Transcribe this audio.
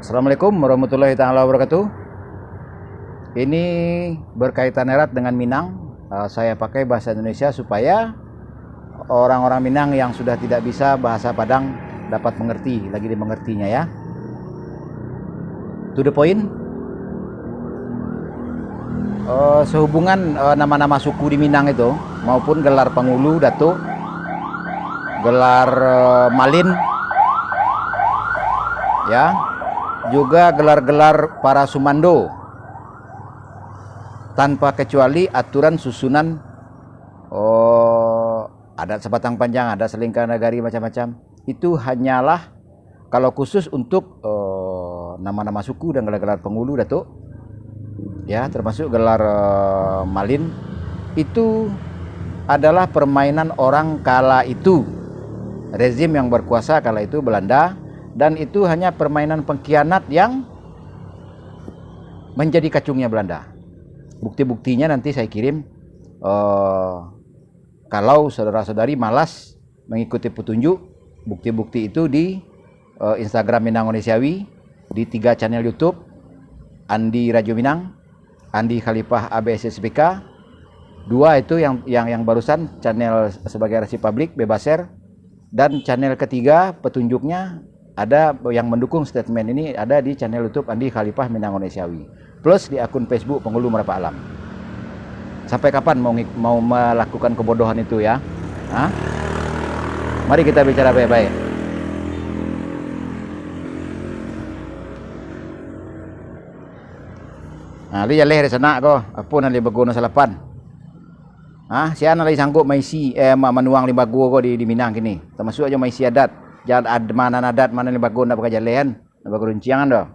Assalamualaikum warahmatullahi taala wabarakatuh. Ini berkaitan erat dengan Minang. Saya pakai bahasa Indonesia supaya orang-orang Minang yang sudah tidak bisa bahasa Padang dapat mengerti, lagi dimengertinya ya. To the point. Sehubungan nama-nama suku di Minang itu maupun gelar Pangulu, Datuk, gelar Malin, ya, juga gelar-gelar para Sumando, tanpa kecuali aturan susunan adat sebatang panjang, adat selingkar nagari, macam-macam. Itu hanyalah kalau khusus untuk nama-nama suku dan gelar-gelar Pangulu, Datuk, ya, termasuk gelar Malin, itu adalah permainan orang kala itu, rezim yang berkuasa kala itu Belanda, dan itu hanya permainan pengkhianat yang menjadi kacungnya Belanda. Bukti-buktinya nanti saya kirim. Kalau saudara-saudari malas mengikuti petunjuk, bukti-bukti itu di Instagram Minang Ondesiawi, di 3 channel YouTube, Andi Radio Minang, Andi Khalifah ABSSBK, 2 itu yang barusan channel sebagai arsi publik bebas share, dan channel ketiga petunjuknya ada yang mendukung statement ini ada di channel YouTube Andi Khalifah Minang Ondesiawi, plus di akun Facebook Penghulu Merapak Alam. Sampai kapan mau melakukan kebodohan itu ya? Hah? Mari kita bicara baik-baik. Nah, li jaleh di sana ko. Apa na li bago na salapan? Siapa lagi sanggup maisi manuang li bago ko di Minang kini. Termasuk aja maisi adat. Jangan mana adat mana li bago na pakai jalehan, na bago runciangan do.